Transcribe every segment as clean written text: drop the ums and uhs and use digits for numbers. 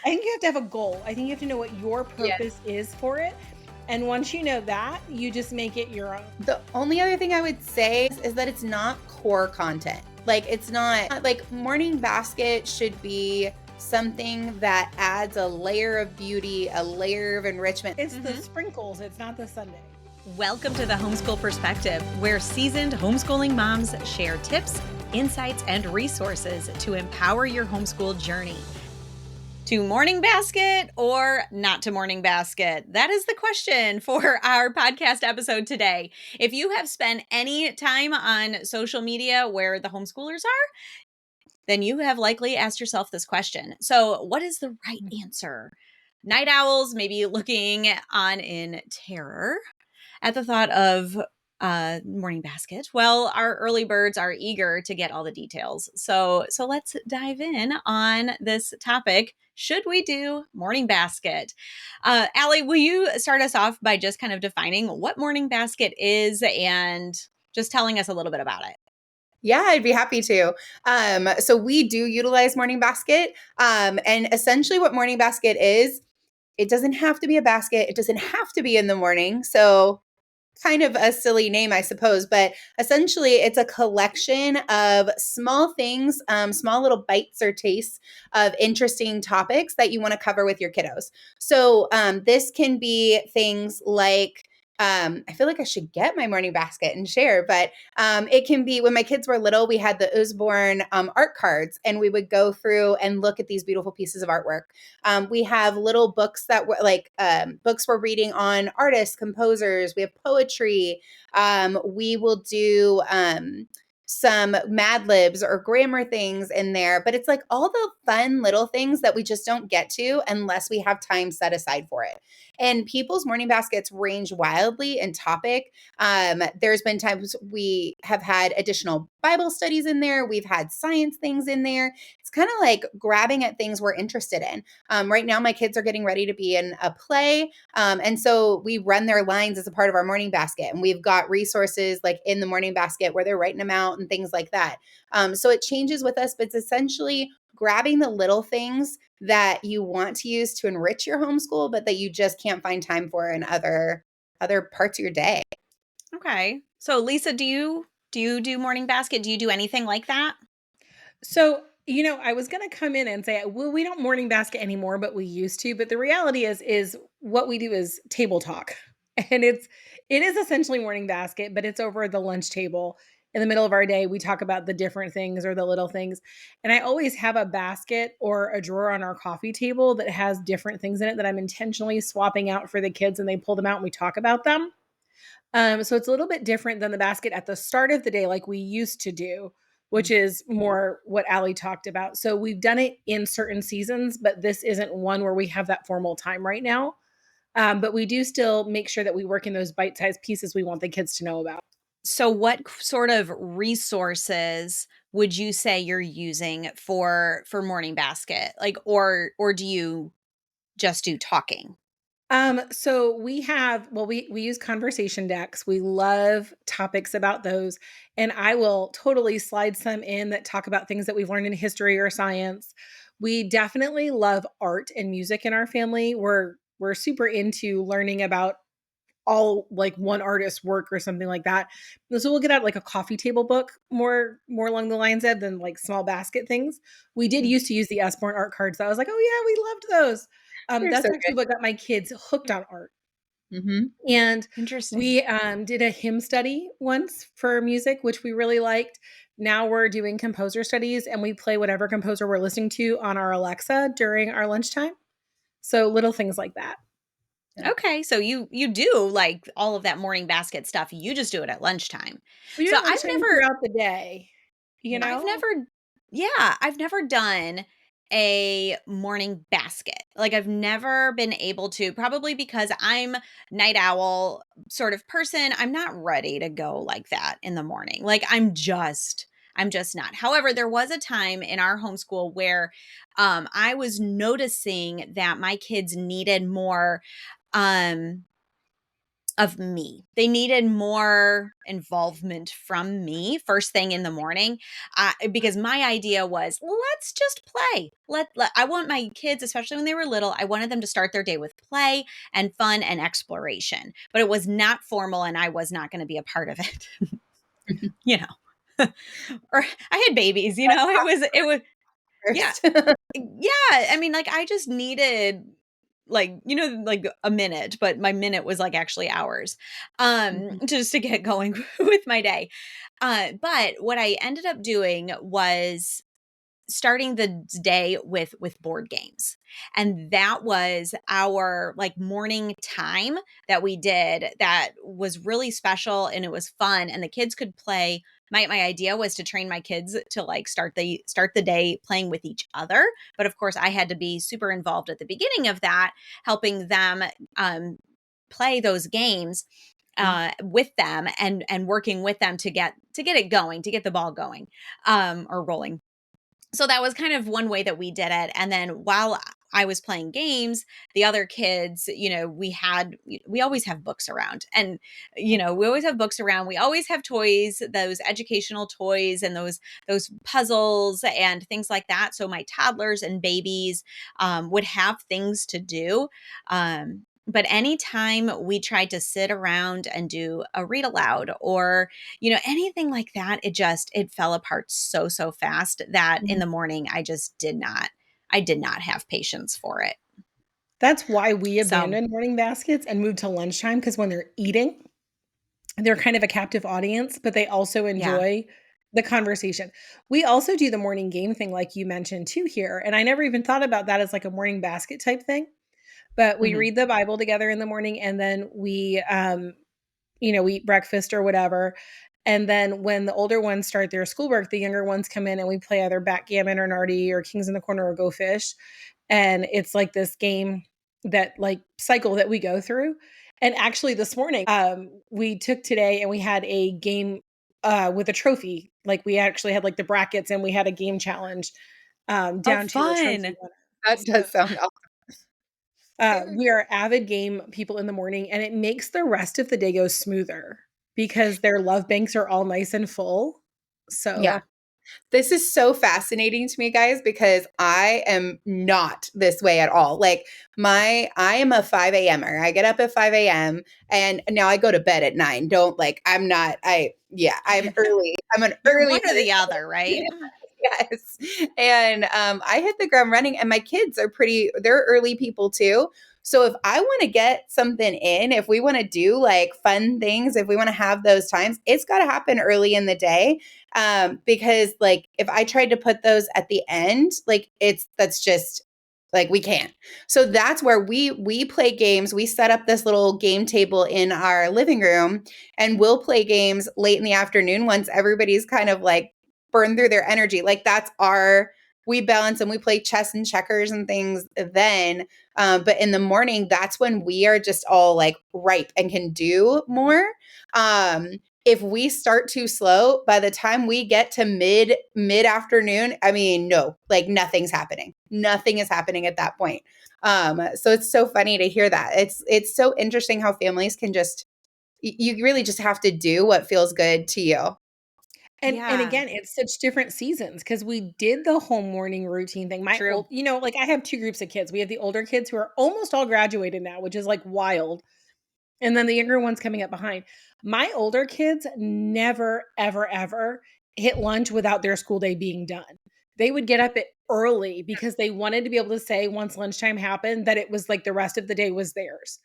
I think you have to have a goal. I think you have to know what your Yeah. purpose is for it. And once you know that, you just make it your own. The only other thing I would say is that it's not core content. Like it's not like morning basket should be something that adds a layer of beauty, a layer of enrichment. It's the sprinkles, it's not the sundae. Welcome to the Homeschool Perspective, where seasoned homeschooling moms share tips, insights, and resources to empower your homeschool journey. To morning basket or not to morning basket? That is the question for our podcast episode today. If you have spent any time on social media where the homeschoolers are, then you have likely asked yourself this question. So, what is the right answer? Night owls may be looking on in terror at the thought of morning basket. Well, our early birds are eager to get all the details. So let's dive in on this topic. Should we do morning basket? Allie, will you start us off by just kind of defining what morning basket is and just telling us a little bit about it? Yeah, I'd be happy to. So we do utilize Morning Basket. And essentially what Morning Basket is, it doesn't have to be a basket. It doesn't have to be in the morning. So kind of a silly name, I suppose, but essentially it's a collection of small things, small little bites or tastes of interesting topics that you want to cover with your kiddos. So this can be things like, I feel like I should get my morning basket and share, but it can be when my kids were little, we had the Usborne art cards, and we would go through and look at these beautiful pieces of artwork. We have little books that were like books we're reading on artists, composers. We have poetry. We will do some Mad Libs or grammar things in there, but it's like all the fun little things that we just don't get to unless we have time set aside for it. And people's morning baskets range wildly in topic. There's been times we have had additional Bible studies in there. We've had science things in there. It's kind of like grabbing at things we're interested in. Right now, my kids are getting ready to be in a play. And so we run their lines as a part of our morning basket. And we've got resources like in the morning basket where they're writing them out and things like that. So it changes with us, but it's essentially grabbing the little things that you want to use to enrich your homeschool, but that you just can't find time for in other parts of your day. Okay. So, Lisa, do you do morning basket? Do you do anything like that? So, I was going to come in and say, well, we don't morning basket anymore, but we used to. But the reality is what we do is table talk. And it is essentially morning basket, but it's over the lunch table. In the middle of our day, we talk about the different things or the little things. And I always have a basket or a drawer on our coffee table that has different things in it that I'm intentionally swapping out for the kids, and they pull them out and we talk about them. So it's a little bit different than the basket at the start of the day, like we used to do, which is more what Allie talked about. So we've done it in certain seasons, but this isn't one where we have that formal time right now. But we do still make sure that we work in those bite-sized pieces we want the kids to know about. So, what sort of resources would you say you're using for morning basket? Like, or do you just do talking? So we have, well, we use conversation decks. We love topics about those. And I will totally slide some in that talk about things that we've learned in history or science. We definitely love art and music in our family. We're super into learning about all like one artist's work or something like that. And so we'll get out like a coffee table book more along the lines of than like small basket things. We did used to use the Usborne art cards. I was like, oh yeah, we loved those. They're That's so actually what got my kids hooked on art. good. Hmm. And Interesting. we did a hymn study once for music, which we really liked. Now we're doing composer studies, and we play whatever composer we're listening to on our Alexa during our lunchtime. So little things like that. Yeah. Okay, so you do like all of that morning basket stuff. You just do it at lunchtime. We do So it lunchtime throughout the day, you Yeah. I've know? never, yeah, I've never done a morning basket. Like I've never been able to, probably because I'm night owl sort of person. I'm not ready to go like that in the morning. Like I'm just not. However, there was a time in our homeschool where I was noticing that my kids needed more um of me. They needed more involvement from me first thing in the morning, because my idea was, let's just play. I want my kids, especially when they were little, I wanted them to start their day with play and fun and exploration. But it was not formal, and I was not going to be a part of it. you know, or I had babies. It was yeah, First. yeah. I mean, like I just needed like a minute, but my minute was like actually hours, Mhm. just to get going with my day. But what I ended up doing was starting the day with board games, and that was our like morning time that we did, that was really special, and it was fun, and the kids could play. My idea was to train my kids to like start the day playing with each other, but of course I had to be super involved at the beginning of that, helping them play those games with them, and working with them to get it going, to get the ball going, or rolling. So that was kind of one way that we did it. And then while I was playing games, the other kids, we always have books around, and, we always have books around. We always have toys, those educational toys, and those puzzles and things like that. So my toddlers and babies would have things to do. But anytime we tried to sit around and do a read aloud, or anything like that, it fell apart so fast that in Mhm. the morning I did not have patience for it. That's why we So, abandoned morning baskets and moved to lunchtime, because when they're eating, they're kind of a captive audience, but they also yeah. enjoy the conversation. We also do the morning game thing like you mentioned too here, and I never even thought about that as like a morning basket type thing, but we Mhm. read the Bible together in the morning, and then we eat breakfast or whatever. And then when the older ones start their schoolwork, the younger ones come in and we play either backgammon or Nardy or Kings in the Corner or Go Fish. And it's like this game that like cycle that we go through. And actually this morning, we took today and we had a game with a trophy. Like we actually had like the brackets and we had a game challenge Oh, down to a trophy fun. winner. That So does sound awesome. we are avid game people in the morning, and it makes the rest of the day go smoother because their love banks are all nice and full. Yeah. So, This is so fascinating to me, guys, because I am not this way at all. Like I am a 5 a.m.er. I get up at 5 a.m. and now I go to bed at 9. Don't like, I'm not, yeah, I'm early. I'm an You're early one or the other, right? yes. And I hit the ground running, and my kids are they're early people too. So if I want to get something in, if we want to do like fun things, if we want to have those times, it's got to happen early in the day. Because like if I tried to put those at the end, like that's just like we can't. So that's where we play games. We set up this little game table in our living room, and we'll play games late in the afternoon once everybody's kind of like burn through their energy. Like we balance, and we play chess and checkers and things then. But in the morning, that's when we are just all like ripe and can do more. Um, if we start too slow, by the time we get to mid afternoon, I mean, no, like nothing's happening. Nothing is happening at that point. So it's so funny to hear that. It's so interesting how families can just you really just have to do what feels good to you. and Yeah, again, it's such different seasons because we did the whole morning routine thing. My true. old, like I have two groups of kids. We have the older kids who are almost all graduated now, which is like wild. And then the younger ones coming up behind. My older kids never, ever, ever hit lunch without their school day being done. They would get up at early because they wanted to be able to say once lunchtime happened that it was like the rest of the day was theirs.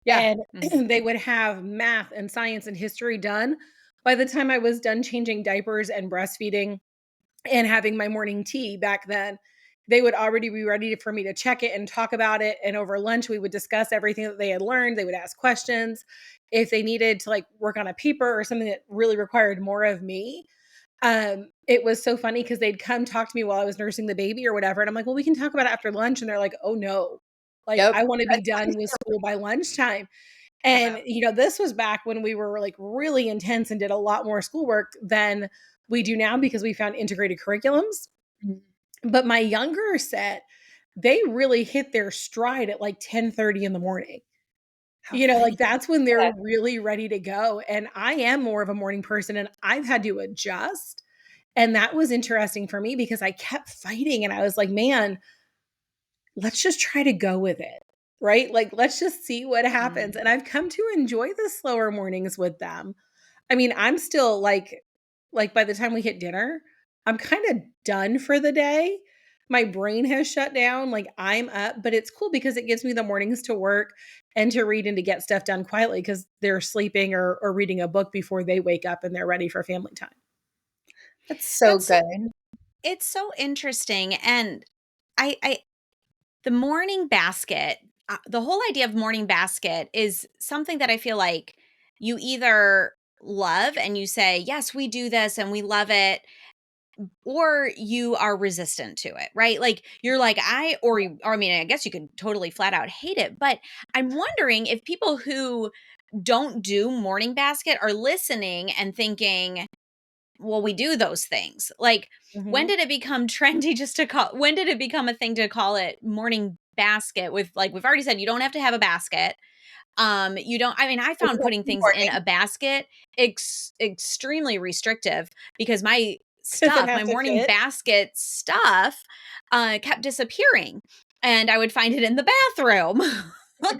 Yeah. And Mhm. they would have math and science and history done by the time I was done changing diapers and breastfeeding and having my morning tea back then. They would already be ready for me to check it and talk about it. And over lunch, we would discuss everything that they had learned. They would ask questions. If they needed to like work on a paper or something that really required more of me, it was so funny because they'd come talk to me while I was nursing the baby or whatever. And I'm like, well, we can talk about it after lunch. And they're like, oh no, like Yep. I want to be done with school by lunchtime. And, this was back when we were like really intense and did a lot more schoolwork than we do now because we found integrated curriculums. But my younger set, they really hit their stride at like 10:30 in the morning. How funny. Like, that's when they're Yeah. really ready to go, and I am more of a morning person, and I've had to adjust, and that was interesting for me because I kept fighting, and I was like, "Man, let's just try to go with it." Right? Like, let's just see what happens, Mm. and I've come to enjoy the slower mornings with them. I mean, I'm still by the time we hit dinner, I'm kinda done for the day. My brain has shut down, like, I'm up, but it's cool because it gives me the mornings to work and to read and to get stuff done quietly because 'cause they're sleeping or reading a book before they wake up and they're ready for family time. That's so That's so good. it's so interesting, and I the morning basket, the whole idea of morning basket is something that I feel like you either love and you say, "Yes, we do this and we love it," or you are resistant to it, right? Like you're like, or I mean, I guess you could totally flat out hate it, but I'm wondering if people who don't do morning basket are listening and thinking, well, we do those things. Like, when Mhm. did it become trendy just to call when did it become a thing to call it morning basket with, like, we've already said you don't have to have a basket. You don't I mean, I It's found not putting in the things in morning. a basket extremely restrictive because Does it my have to morning fit? basket stuff, kept disappearing, and I would find it in the bathroom. Like,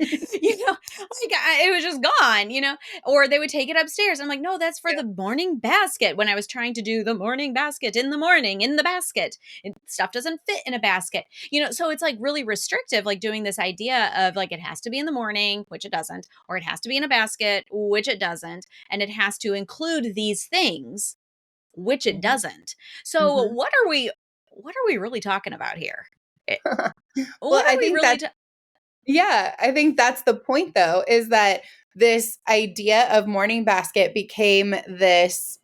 it was just gone, or they would take it upstairs. I'm like, "No, that's for Yeah. the morning basket," when I was trying to do the morning basket in the morning, in the basket. Stuff doesn't fit in a basket. So it's like really restrictive, like doing this idea of like it has to be in the morning, which it doesn't, or it has to be in a basket, which it doesn't, and it has to include these things, which it Mhm. doesn't. So Mhm. what are we really talking about here? Eh, Well, What I are we think really that's yeah, I think that's the point though, is that this idea of morning basket became this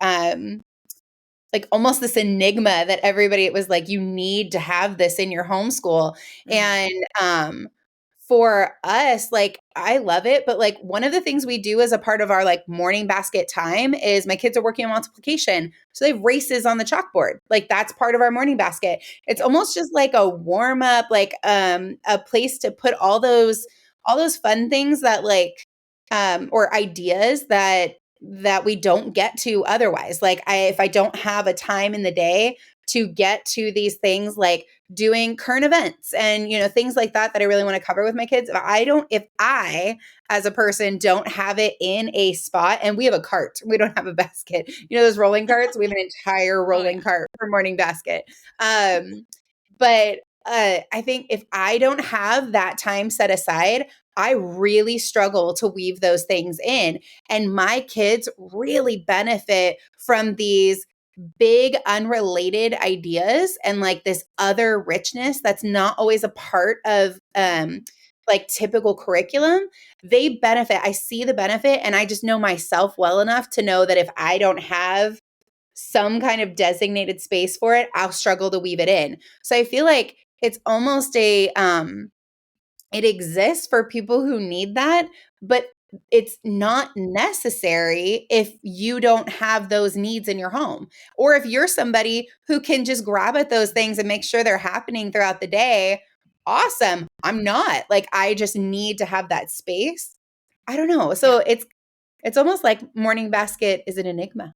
like almost this enigma that everybody it was like you need to have this in your homeschool. Mhm. And for us, like I love it, but like one of the things we do as a part of our like morning basket time is my kids are working on multiplication, so they have races on the chalkboard. Like that's part of our morning basket. It's Yep. almost just like a warm up, like a place to put all those fun things that like or ideas that we don't get to otherwise. Like if I don't have a time in the day to get to these things like doing current events and things like that I really want to cover with my kids, if I as a person don't have it in a spot, and we have a cart, we don't have a basket. Those rolling carts, we have an entire Oh rolling yeah. cart for morning basket. But I think if I don't have that time set aside, I really struggle to weave those things in. And my kids really benefit from these big unrelated ideas and like this other richness that's not always a part of like typical curriculum. They benefit. I see the benefit, and I just know myself well enough to know that if I don't have some kind of designated space for it, I'll struggle to weave it in. So I feel like it's almost it exists for people who need that, but it's not necessary if you don't have those needs in your home. Or if you're somebody who can just grab at those things and make sure they're happening throughout the day, awesome. I'm not. Like I just need to have that space. I don't know. Yeah. So it's almost like morning basket is an enigma.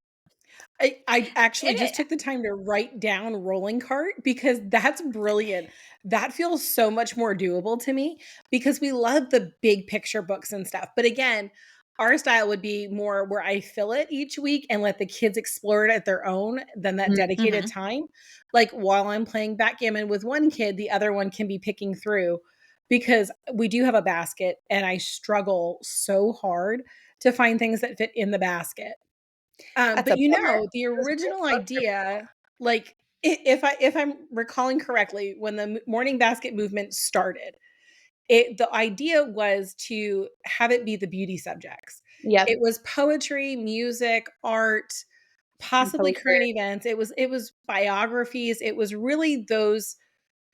I actually just It took the time to write down rolling cart because that's brilliant. That feels so much more doable to me because we love the big picture books and stuff. But again, our style would be more where I fill it each week and let the kids explore it at their own than that dedicated Mhm. time. Like while I'm playing backgammon with one kid, the other one can be picking through because we do have a basket and I struggle so hard to find things that fit in the basket. That's But a bummer. the Those great original books are idea, like if I'm recalling correctly, when the morning basket movement started, the idea was to have it be the beauty subjects. Yep. It was poetry, music, art, And possibly probably current events. It was biographies. It was really those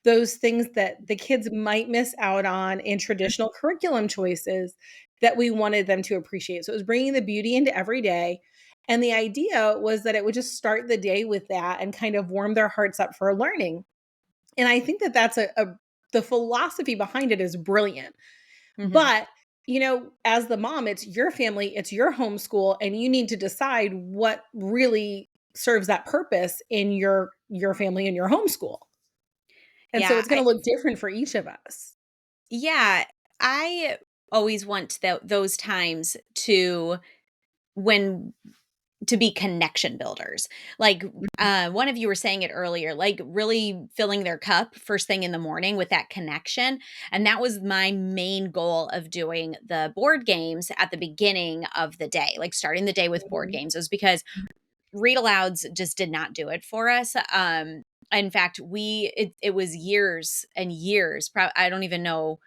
things that the kids might miss out on in traditional curriculum choices that we wanted them to appreciate. So it was bringing the beauty into every day. And the idea was that it would just start the day with that and kind of warm their hearts up for learning. And I think that that's the philosophy behind it is brilliant. Mhm. But as the mom, it's your family, it's your homeschool, and you need to decide what really serves that purpose in your family and your homeschool. And so Yeah, it's going to look different for each of us. yeah, I always want those times when to be connection builders. Like, one of you were saying it earlier, like really filling their cup first thing in the morning with that connection. And that was my main goal of doing the board games at the beginning of the day, like starting the day with board Mhm. games, was because read alouds just did not do it for us. In fact, it was years and years. I don't even know.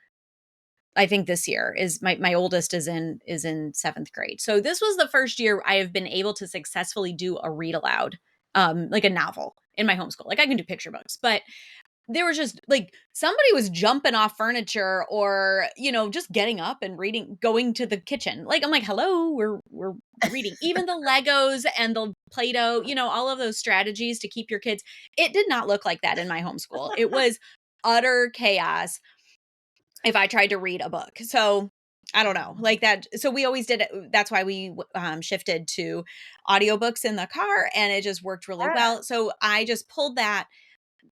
I think this year is my oldest is in 7th grade. So this was the first year I have been able to successfully do a read aloud, like a novel in my homeschool. Like I can do picture books, but there was just like somebody was jumping off furniture or, just getting up and reading, going to the kitchen. Like I'm like, hello, we're reading. Even the Legos and the Play-Doh, all of those strategies to keep your kids. It did not look like that in my homeschool. It was utter chaos if I tried to read a book. So I don't know, like that. So we always did it. That's why we shifted to audiobooks in the car, and it just worked really Yeah. well. So I just pulled that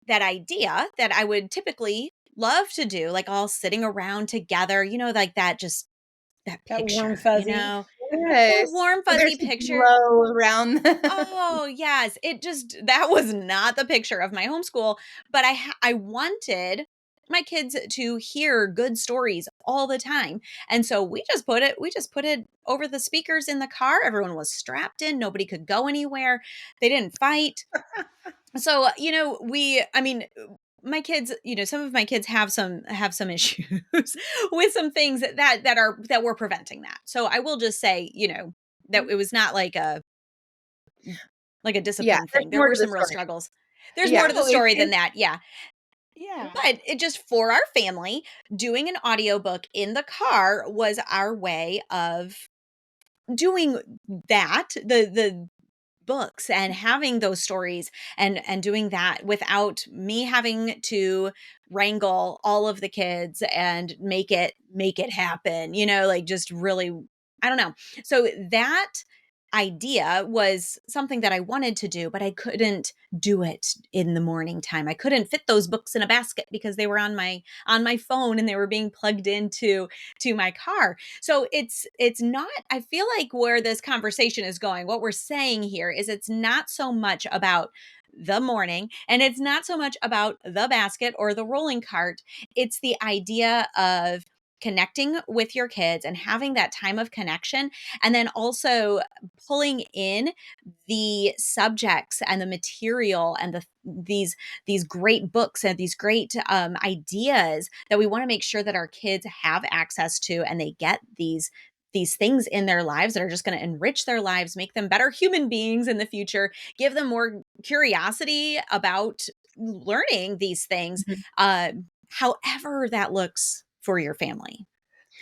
idea that I would typically love to do, like all sitting around together, like that That warm picture, fuzzy. that Yes. warm, So there fuzzy should be picture. glow around. Oh, yes. That was not the picture of my homeschool, but I wanted my kids to hear good stories all the time. And so we just put it over the speakers in the car. Everyone was strapped in, nobody could go anywhere. They didn't fight. So, I mean, my kids, some of my kids have some issues with some things that were preventing that. So I will just say, that it was not like a Yeah, discipline there's thing. There more were to the some real story. struggles. There's more Yeah. to the No, story than that. Yeah. yeah. But it just for our family, doing an audiobook in the car was our way of doing that, the books and having those stories and doing that without me having to wrangle all of the kids and make it happen, like just really, I don't know. So that idea was something that I wanted to do, but I couldn't do it in the morning time. I couldn't fit those books in a basket because they were on my phone and they were being plugged into my car. So it's not, I feel like where this conversation is going, what we're saying here is it's not so much about the morning and it's not so much about the basket or the rolling cart. It's the idea of connecting with your kids and having that time of connection, and then also pulling in the subjects and the material and these great books and these great ideas that we want to make sure that our kids have access to, and they get these things in their lives that are just going to enrich their lives, make them better human beings in the future, give them more curiosity about learning these things, Mhm. uh, however that looks for your family.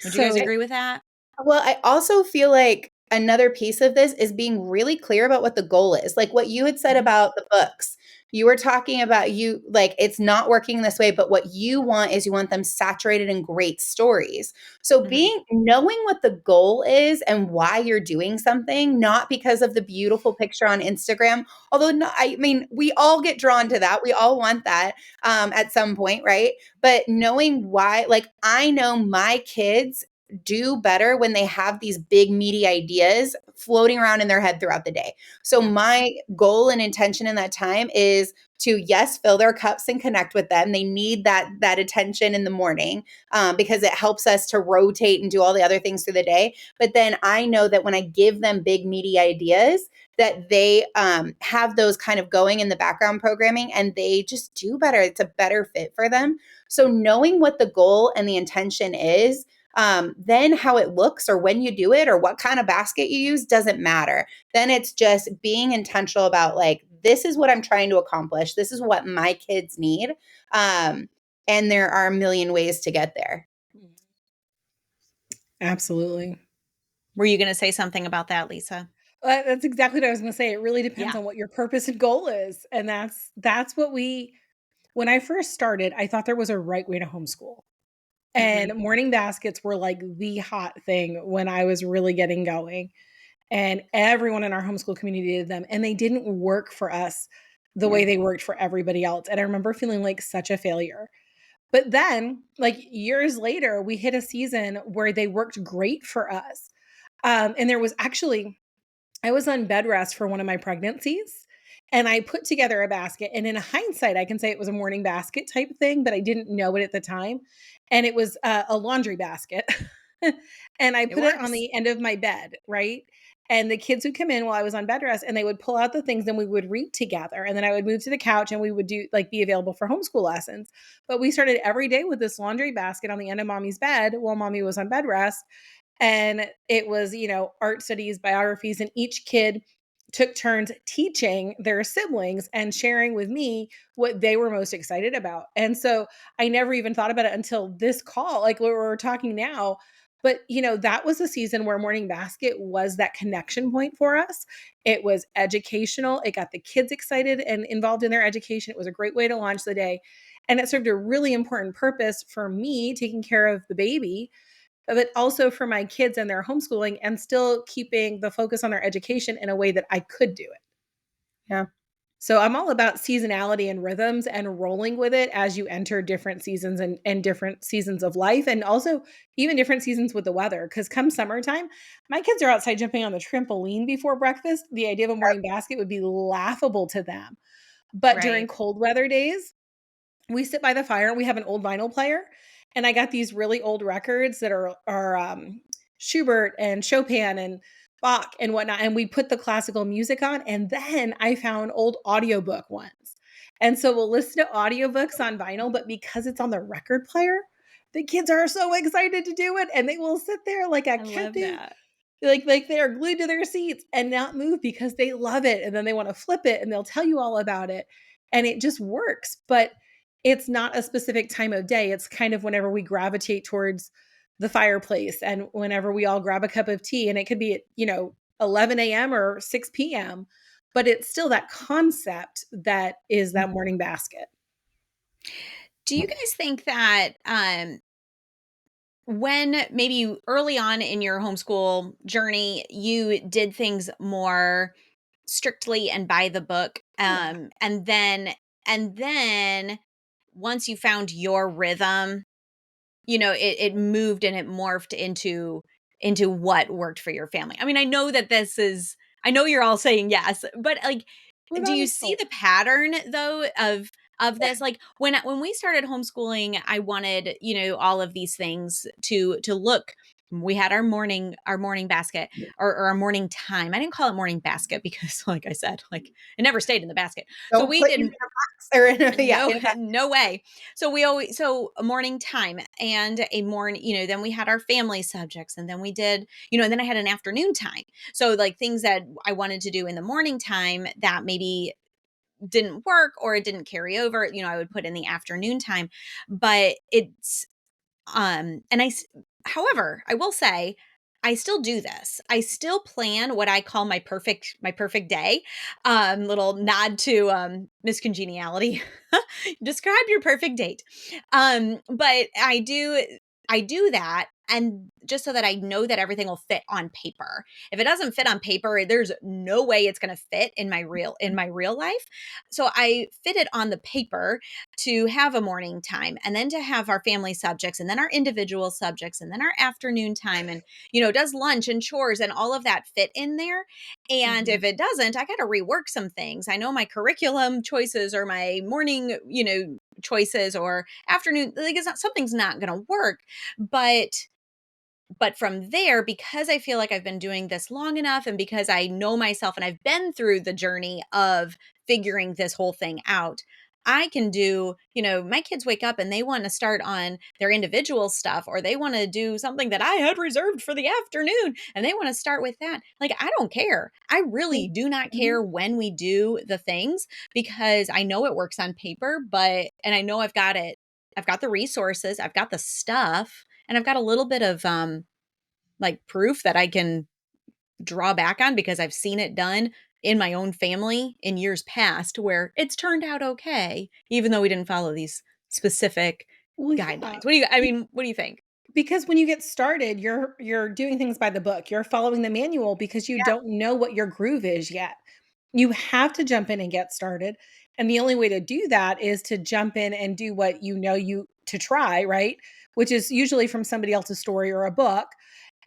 Would you guys So agree with that? Well, I also feel like another piece of this is being really clear about what the goal is. Like what you had said Mhm. about the books. You were talking about you like it's not working this way, but what you want is you want them saturated in great stories. So Mhm. being knowing what the goal is and why you're doing something, not because of the beautiful picture on Instagram. Although no, I mean, we all get drawn to that. We all want that at some point, right? But knowing why, like I know my kids do better when they have these big meaty ideas floating around in their head throughout the day. So Yeah. my goal and intention in that time is to yes fill their cups and connect with them. They need that attention in the morning because it helps us to rotate and do all the other things through the day. But then I know that when I give them big meaty ideas, that they have those kind of going in the background programming and they just do better. It's a better fit for them. So knowing what the goal and the intention is, then how it looks or when you do it or what kind of basket you use doesn't matter. Then it's just being intentional about like, this is what I'm trying to accomplish. This is what my kids need. And there are a million ways to get there. absolutely. Were you going to say something about that, Lisa? That's exactly what I was gonna say. It really depends Yeah. on what your purpose and goal is, and that's what we when I first started, I thought there was a right way to homeschool, Mhm. And morning baskets were like the hot thing when I was really getting going. And everyone in our homeschool community did them. And they didn't work for us the Yeah. way they worked for everybody else. And I remember feeling like such a failure. But then, like years later, we hit a season where they worked great for us. And there was actually, I was on bed rest for one of my pregnancies and I put together a basket. And in hindsight, I can say it was a morning basket type thing, but I didn't know it at the time. And it was a laundry basket. And I It put it on works. the end of my bed, right? And the kids would come in while I was on bed rest and they would pull out the things and we would read together. And then I would move to the couch and we would do like be available for homeschool lessons. But we started every day with this laundry basket on the end of mommy's bed while mommy was on bed rest. And it was, art studies, biographies, and each kid took turns teaching their siblings and sharing with me what they were most excited about. And so I never even thought about it until this call, like where we're talking now. But, that was a season where Morning Basket was that connection point for us. It was educational. It got the kids excited and involved in their education. It was a great way to launch the day. And it served a really important purpose for me taking care of the baby, but also for my kids and their homeschooling and still keeping the focus on their education in a way that I could do it. Yeah. So I'm all about seasonality and rhythms and rolling with it as you enter different seasons and different seasons of life and also even different seasons with the weather. Because come summertime, my kids are outside jumping on the trampoline before breakfast. The idea of a morning basket would be laughable to them. But during Right. cold weather days, we sit by the fire and we have an old vinyl player and I got these really old records that are Schubert and Chopin and Bach and whatnot, and we put the classical music on, and then I found old audiobook ones, and so we'll listen to audiobooks on vinyl, but because it's on the record player, the kids are so excited to do it and they will sit there like a I love captive, that. like they are glued to their seats and not move because they love it, and then they want to flip it and they'll tell you all about it, and it just works. But it's not a specific time of day. It's kind of whenever we gravitate towards the fireplace and whenever we all grab a cup of tea, and it could be at 11 a.m. or 6 p.m., but it's still that concept that is that morning basket. Do you guys think that when maybe early on in your homeschool journey, you did things more strictly and by the book, Yeah. and then once you found your rhythm, it moved and it morphed into what worked for your family? I mean, I know you're all saying yes, but like, Well, do that you is see cool. the pattern though of Yeah. this? Like when we started homeschooling, I wanted, all of these things to look. We had our morning basket, or our morning time. I didn't call it morning basket because like I said, like it never stayed in the basket. So Don't we put you in didn't. a box or in a, yeah, No, in a box. no way. So a morning time and a morning, then we had our family subjects, and then we did, and then I had an afternoon time. So like things that I wanted to do in the morning time that maybe didn't work or it didn't carry over, I would put in the afternoon time. But it's and however, I will say I still do this. I still plan what I call my perfect day. Little nod to Miss Congeniality. Describe your perfect date. But I do that, and just so that I know that everything will fit on paper. If it doesn't fit on paper, there's no way it's going to fit in my real life. So I fit it on the paper to have a morning time, and then to have our family subjects, and then our individual subjects, and then our afternoon time, and does lunch and chores and all of that fit in there? And Mhm. if it doesn't, I got to rework some things. I know my curriculum choices or my morning, choices or afternoon, like something's not going to work. But from there, because I feel like I've been doing this long enough, and because I know myself and I've been through the journey of figuring this whole thing out, I can do, my kids wake up and they want to start on their individual stuff, or they want to do something that I had reserved for the afternoon and they want to start with that. Like, I don't care. I really do not Mhm. care when we do the things, because I know it works on paper, and I know I've got it. I've got the resources, I've got the stuff, and I've got a little bit of like proof that I can draw back on, because I've seen it done in my own family in years past where it's turned out okay, even though we didn't follow these specific Well, yeah. guidelines? What do you think? Because when you get started, you're doing things by the book. You're following the manual because you Yeah, don't know what your groove is yet. You have to jump in and get started. And the only way to do that is to jump in and do what you know you to try, right? Which is usually from somebody else's story or a book.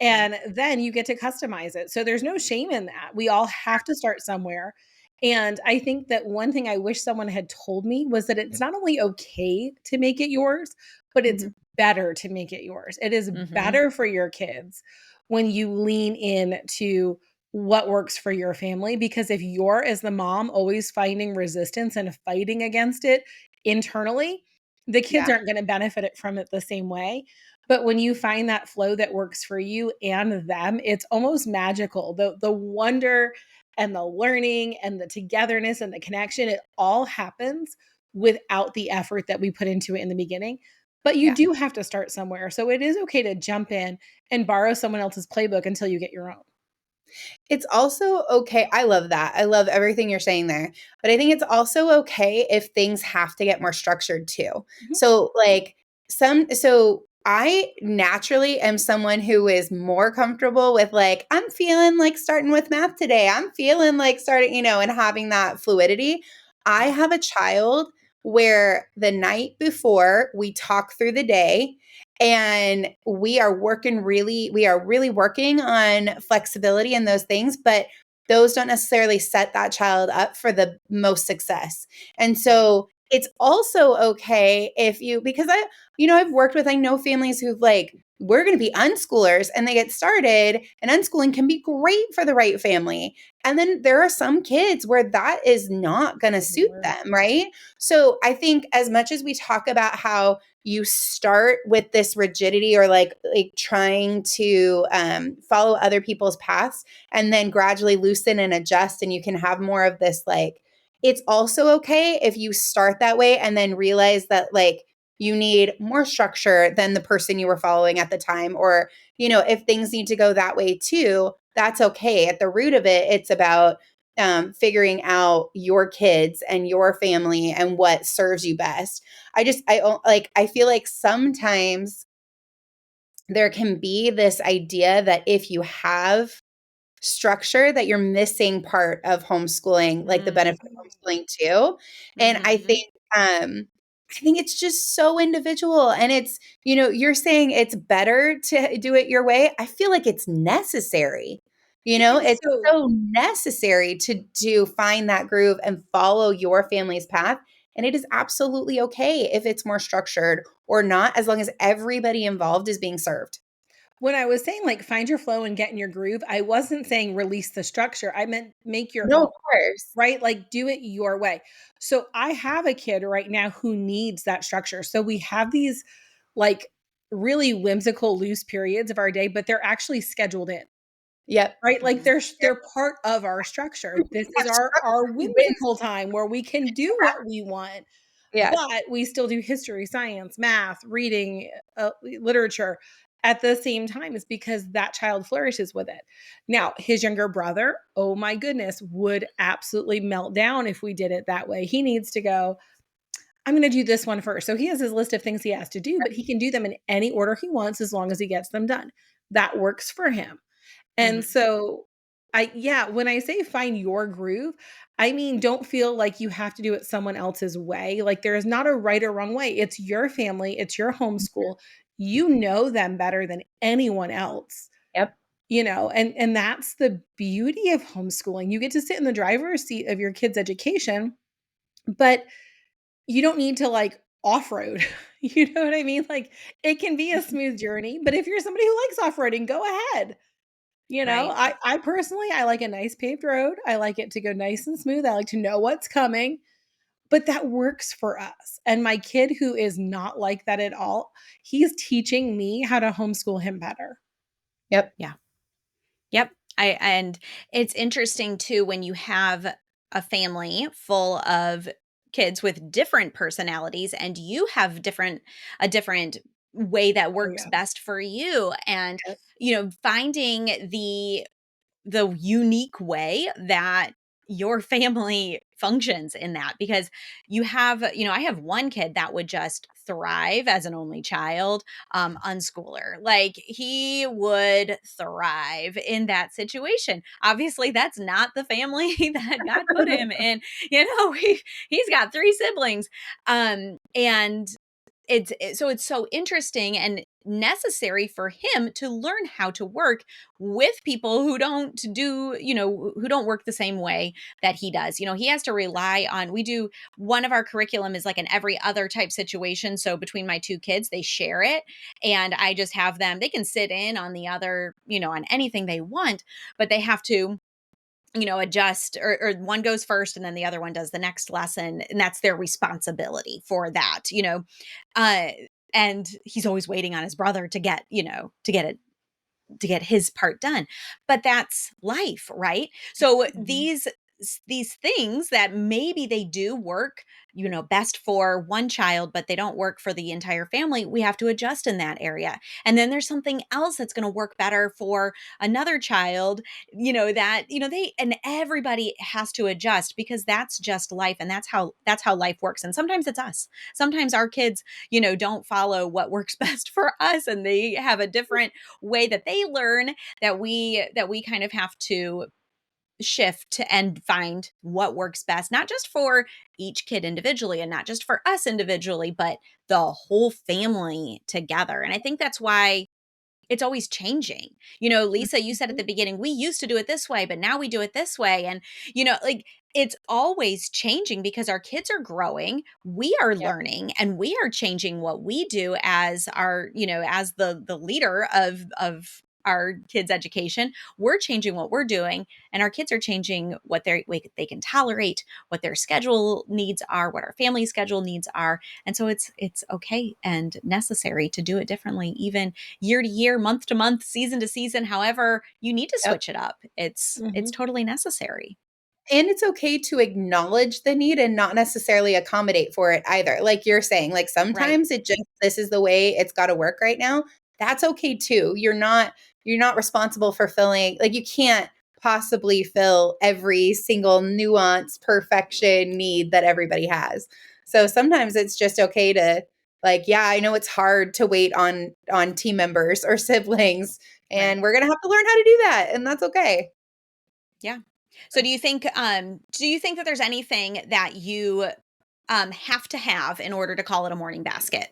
Right. And then you get to customize it. So there's no shame in that. We all have to start somewhere. And I think that one thing I wish someone had told me was that it's not only okay to make it yours, but it's Mhm. better to make it yours. It is Mhm. better for your kids when you lean in to what works for your family, because if you're, as the mom, always finding resistance and fighting against it internally, the kids yeah, aren't going to benefit it from it the same way. But when you find that flow that works for you and them, it's almost magical. The wonder and the learning and the togetherness and the connection, it all happens without the effort that we put into it in the beginning. But you yeah. do have to start somewhere. So it is okay to jump in and borrow someone else's playbook until you get your own. It's also okay. I love that. I love everything you're saying there. But I think it's also okay if things have to get more structured too. Mhm. So I naturally am someone who is more comfortable with like, I'm feeling like starting with math today. I'm feeling like starting, and having that fluidity. I Yeah. have a child where the night before we talk through the day and we are really working on flexibility and those things, but those don't necessarily set that child up for the most success. And Right. so it's also okay if you, because I've worked with, I know families who've like, we're going to be unschoolers and they get started, and unschooling can be great for the right family. And then there are some kids where that is not going to Doesn't suit work. them, right? So I think as much as we talk about how you start with this rigidity or like trying to follow other people's paths and then gradually loosen and adjust, and you can have more of this like, it's also okay if you start that way and then realize that like you need more structure than the person you were following at the time, or if things need to go that way too, that's okay. At the root of it, it's about figuring out your kids and your family and what serves you best. I feel like sometimes there can be this idea that if you have structure that you're missing part of homeschooling, like the benefit of Mhm. homeschooling too. And Mhm. I think it's just so individual, and you're saying it's better to do it your way. I feel like it's necessary. It's It's so so necessary to find that groove and follow your family's path. And it is absolutely okay if it's more structured or not, as long as everybody involved is being served. when I was saying, like, find your flow and get in your groove, I wasn't saying release the structure. I meant make your No, own, of course. right? Like, do it your way. So I have a kid right now who needs that structure. So we have these, like, really whimsical loose periods of our day, but they're actually scheduled in. Yep. Right? Like, Mhm. they're part of our structure. We This is have our structure wins. whimsical time where we can do what we want, Yeah. but we still do history, science, math, reading, literature at the same time. Is because that child flourishes with it. Now, his younger brother, oh my goodness, would absolutely melt down if we did it that way. He needs to go, I'm gonna do this one first. So he has his list of things he has to do, but he can do them in any order he wants as long as he gets them done. That works for him. And Mhm. so yeah, when I say find your groove, I mean, don't feel like you have to do it someone else's way. Like, there is not a right or wrong way. It's your family, it's your homeschool. You know them better than anyone else, Yep. and that's the beauty of homeschooling. You get to sit in the driver's seat of your kid's education, but you don't need to, like, off-road. You know what I mean? Like, it can be a smooth journey, but if you're somebody who likes off-roading, go ahead. Right. I personally, I like a nice paved road. I like it to go nice and smooth. I like to know what's coming, but that works for us. And my kid, who is not like that at all, he's teaching me how to homeschool him better. Yep. Yeah. Yep. And it's interesting too when you have a family full of kids with different personalities and you have different way that Oh, works yeah. best for you, and Yep. finding the unique way that your family functions in that, because I have one kid that would just thrive as an only child, unschooler. Like he would thrive in that situation. Obviously, that's not the family that God put him in. He's got 3 siblings. And so it's so interesting and necessary for him to learn how to work with people who don't work the same way that he does. He has to rely on, we do, one of our curriculum is like an every other type situation. So between my 2 kids, they share it, and I just have them, they can sit in on the other, on anything they want, but they have to adjust, or one goes first and then the other one does the next lesson. And that's their responsibility for that. Uh, and he's always waiting on his brother to get, to get his part done. But that's life, right? So Mhm. these things that maybe they do work, best for one child, but they don't work for the entire family, we have to adjust in that area. And then there's something else that's going to work better for another child, and everybody has to adjust, because that's just life, and that's how life works. And sometimes it's us. Sometimes our kids, don't follow what works best for us, and they have a different way that they learn, that we kind of have to shift and find what works best, not just for each kid individually and not just for us individually, but the whole family together. And I think that's why it's always changing. Lisa, you said at the beginning, we used to do it this way, but now we do it this way. And, like, it's always changing because our kids are growing, we are Yep. learning, and we are changing what we do as as the leader of our kids' education. We're changing what we're doing, and our kids are changing they can tolerate, what their schedule needs are, what our family schedule needs are. And so it's okay and necessary to do it differently, even year to year, month to month, season to season, however you need to Yep. switch it up. It's Mhm. totally necessary. And it's okay to acknowledge the need and not necessarily accommodate for it either. Like you're saying, like Right. sometimes this is the way it's got to work right now. That's okay too. You're not responsible for filling, like you can't possibly fill every single nuance, perfection need that everybody has. So sometimes it's just okay to, like, yeah, I know it's hard to wait on team members or siblings, Right. and we're going to have to learn how to do that, and that's okay. Yeah. So do you think that there's anything that you have to have in order to call it a morning basket?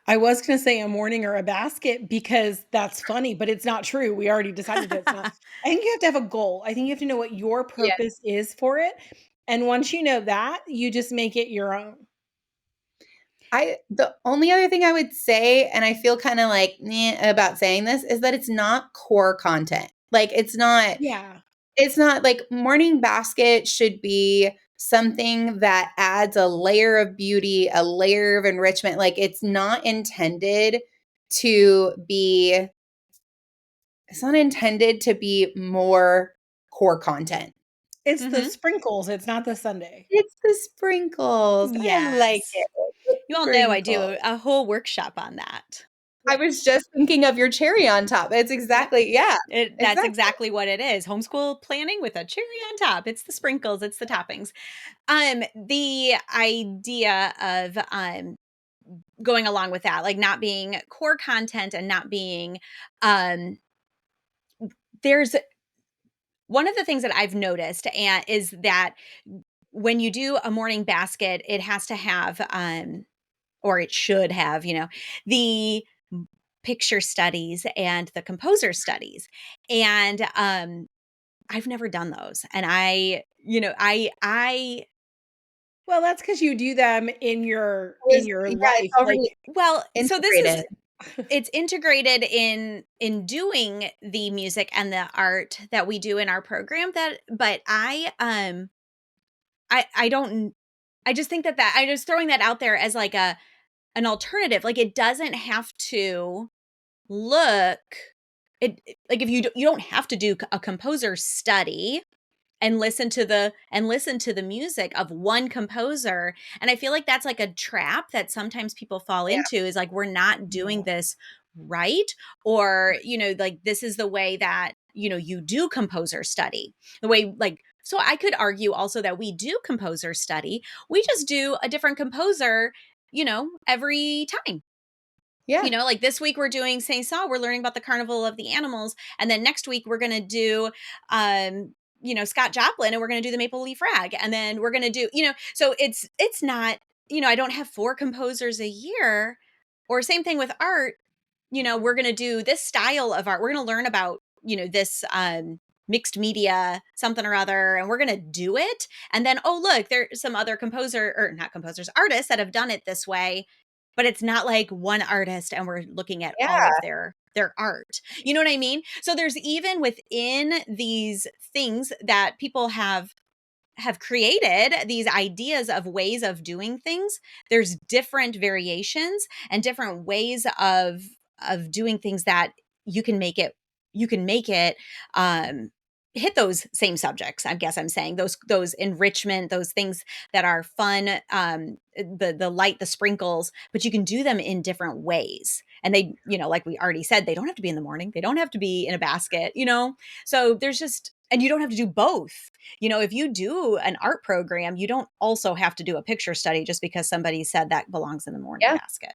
I was gonna say a morning or a basket because that's funny, but it's not true. We already decided it's not. I think you have to have a goal. I think you have to know what your Yeah. purpose is for it, and once you know that, you just make it your own. The only other thing I would say, and I feel kind of like about saying this, is that it's not core content. Like Yeah. it's not like morning basket should be something that adds a layer of beauty, a layer of enrichment. Like to be it's not intended to be more core content. It's the Mhm. sprinkles, it's not the sundae. It's the sprinkles. I like Yes. it. The You all know I do sprinkles. a whole workshop on that. I was just thinking of your cherry on top. It's Yep. exactly, yeah, That's exactly. exactly what it is. Homeschool planning with a cherry on top. It's the sprinkles, it's the toppings. The idea of going along with that, like not being core content and not being um there's one of the things that I've noticed, and is that when you do a morning basket, it has to have or it should have, the picture studies and the composer studies. And I've never done those. And I Well, that's because you do them in your It's life, like already well, so this is integrated. it's integrated in doing the music and the art that we do in our program, that but I don't I just think that I just throwing that out there as like an alternative. Like it doesn't have to look like, if you don't have to do a composer study and listen to the music of one composer. And I feel like that's like a trap that sometimes people fall Yeah, into, is like, we're not doing yeah. this right, or like, this is the way that you do composer study, the way, like, So I could argue also that we do composer study. We just do a different composer, every time. Yeah. Like this week we're doing Saint Saul, we're learning about the Carnival of the Animals. And then next week we're going to do, Scott Joplin, and we're going to do the Maple Leaf Rag. And then we're going to do, so it's not, I don't have 4 composers a year. Or same thing with art. We're going to do this style of art. We're going to learn about, this, mixed media, something or other, and we're going to do it. And then, oh, look, there's some other artists that have done it this way, but it's not like one artist and we're looking at all Yeah. of their art. You know what I mean? So there's even within these things that people have created these ideas of ways of doing things. There's different variations and different ways of doing things that you can make it you can make it um hit those same subjects. I guess I'm saying those enrichment, those things that are fun, the light, the sprinkles, but you can do them in different ways. And they, like we already said, they don't have to be in the morning, they don't have to be in a basket. So there's just, and you don't have to do both. If you do an art program, you don't also have to do a picture study just because somebody said that belongs in the morning Yeah. basket.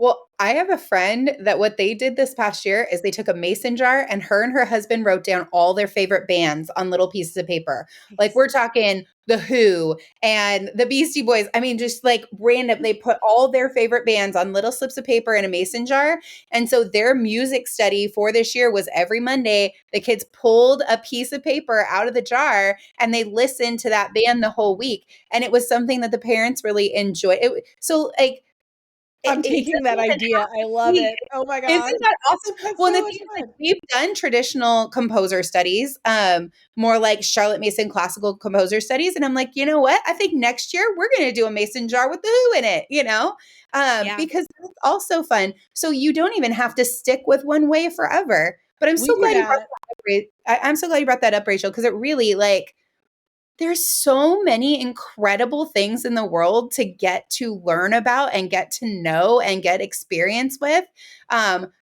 Well, I have a friend that what they did this past year is they took a mason jar and her husband wrote down all their favorite bands on little pieces of paper. Like Nice. we're talking The Who and the Beastie Boys. I mean, just like random, they put all their favorite bands on little slips of paper in a mason jar. And so their music study for this year was every Monday, the kids pulled a piece of paper out of the jar and they listened to that band the whole week. And it was something that the parents really enjoyed. So like, I'm it taking that doesn't even idea. have I to love be. it. Oh my Isn't gosh. that awesome? That's Well, and the so thing much is, like, fun. we've done traditional composer studies, more like Charlotte Mason classical composer studies, and I'm like, "You know what? I think next year we're gonna do a mason jar with The Who in it," Yeah, because that's also fun. So you don't even have to stick with one way forever. But I'm We so do glad you brought that. that up, I'm so glad you brought that up, Rachel, because it really, like, there's so many incredible things in the world to get to learn about and get to know and get experience with.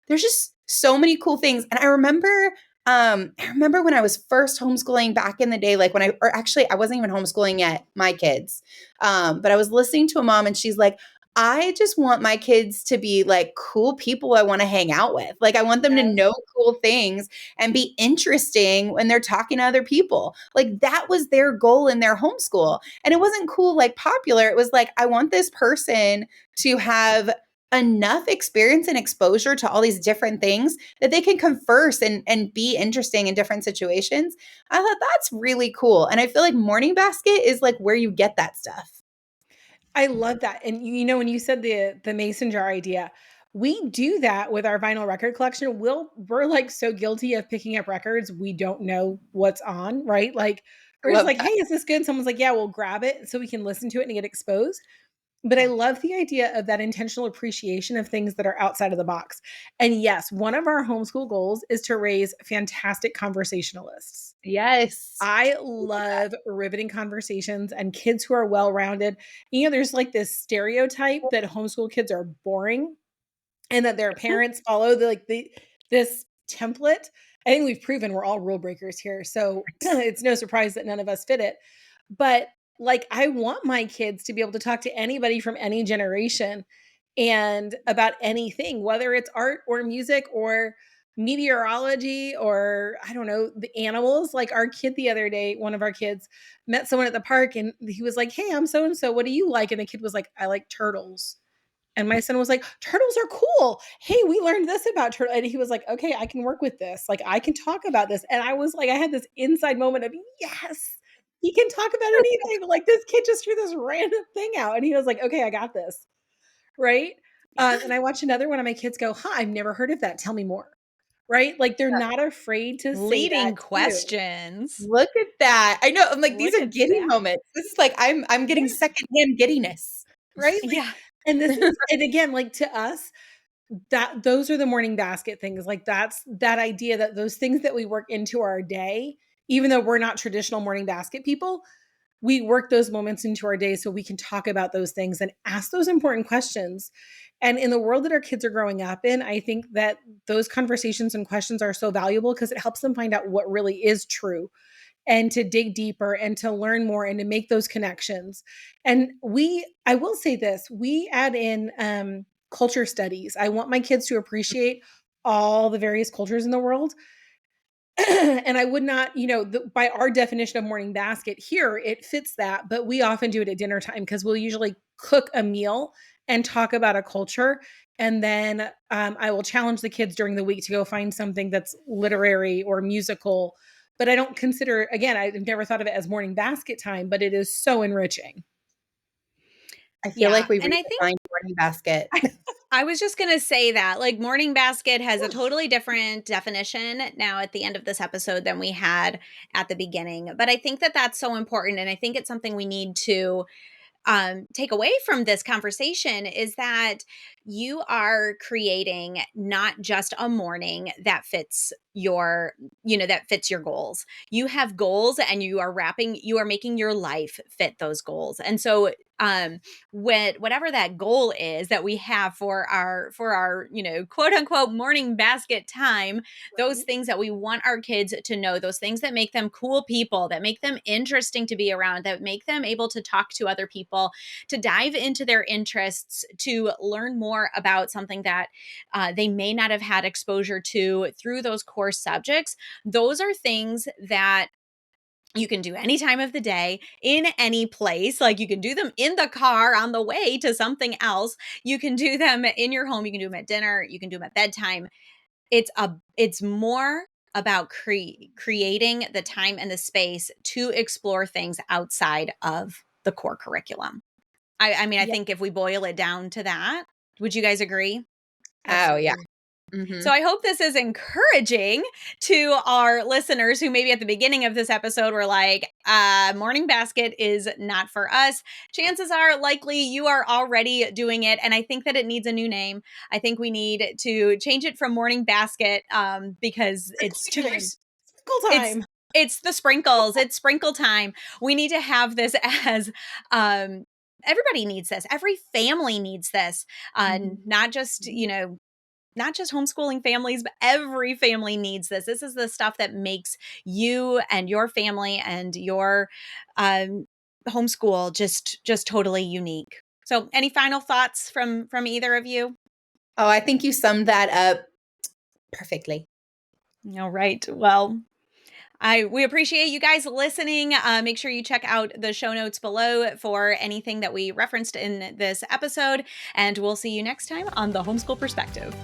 There's just so many cool things. And I remember when I was first homeschooling back in the day, like or actually, I wasn't even homeschooling yet, my kids. But I was listening to a mom and she's like, I just want my kids to be like cool people I want to hang out with. Like, I want them to Yes. know cool things and be interesting when they're talking to other people. Like, that was their goal in their homeschool. And it wasn't cool, like popular. It was like, I want this person to have enough experience and exposure to all these different things that they can converse and be interesting in different situations. I thought that's really cool. And I feel like Morning Basket is like where you get that stuff. I love that. And when you said the mason jar idea, we do that with our vinyl record collection. We're like so guilty of picking up records we don't know what's on, right? Like I we're just love like, that. "Hey, is this good?" And someone's like, "Yeah, we'll grab it so we can listen to it and get exposed." But I yeah, love the idea of that intentional appreciation of things that are outside of the box. And yes, one of our homeschool goals is to raise fantastic conversationalists. Yes. I love riveting conversations and kids who are well-rounded. There's like this stereotype that homeschool kids are boring and that their parents follow this template. I think we've proven we're all rule breakers here. So it's no surprise that none of us fit it. But like I want my kids to be able to talk to anybody from any generation and about anything, whether it's art or music or meteorology or I don't know, the animals. Like our kid the other day, one of our kids met someone at the park and he was like, "Hey, I'm so and so. What do you like?" And the kid was like, "I like turtles." And my son was like, "Turtles are cool. Hey, we learned this about turtle." And he was like, "Okay, I can work with this. Like, I can talk about this." And I was like, I had this inside moment of, yes, he can talk about anything. Like, this kid just threw this random thing out. And he was like, "Okay, I got this." Right. And I watched another one of my kids go, "Huh, I've never heard of that. Tell me more." Right. Like, they're not afraid to say that leading too. questions. Look at that. I know. I'm like, these Look are at giddy that. moments. This is like I'm getting Yeah. secondhand giddiness. Right. Like, Yeah. and this is, and again, like to us, that those are the morning basket things. Like that's that idea that those things that we work into our day, even though we're not traditional morning basket people, we work those moments into our day so we can talk about those things and ask those important questions. And in the world that our kids are growing up in, I think that those conversations and questions are so valuable because it helps them find out what really is true and to dig deeper and to learn more and to make those connections. And I will say this, we add in culture studies. I want my kids to appreciate all the various cultures in the world. And I would not, by our definition of morning basket here, it fits that, but we often do it at dinner time because we'll usually cook a meal and talk about a culture. And then I will challenge the kids during the week to go find something that's literary or musical. But I don't consider, again, I've never thought of it as morning basket time, but it is so enriching. I feel Yeah. like we And I think redefined morning basket. I was just going to say that like morning basket has a totally different definition now at the end of this episode than we had at the beginning. But I think that that's so important. And I think it's something we need to take away from this conversation is that you are creating not just a morning that fits that fits your goals. You have goals and you are making your life fit those goals. And so whatever that goal is that we have for our quote unquote morning basket time, those Right. things that we want our kids to know, those things that make them cool people, that make them interesting to be around, that make them able to talk to other people, to dive into their interests, to learn more about something that they may not have had exposure to through those core subjects. Those are things that you can do any time of the day, in any place. Like you can do them in the car on the way to something else. You can do them in your home. You can do them at dinner. You can do them at bedtime. It's more about creating the time and the space to explore things outside of the core curriculum. I mean, I Yeah, think if we boil it down to that, would you guys agree? Oh, yeah. absolutely. Mhm. So I hope this is encouraging to our listeners who maybe at the beginning of this episode were like, morning basket is not for us. Chances are likely you are already doing it. And I think that it needs a new name. I think we need to change it from morning basket because it's Sprinkle too, time. Sprinkle it's, time. it's the sprinkles, it's sprinkle time. We need to have this as, everybody needs this. Every family needs this. Mhm. Not just, not just homeschooling families, but every family needs this. This is the stuff that makes you and your family and your um, homeschool just totally unique. So, any final thoughts from either of you? Oh, I think you summed that up perfectly. All right. Well, we appreciate you guys listening. Make sure you check out the show notes below for anything that we referenced in this episode, and we'll see you next time on the Homeschool Perspective.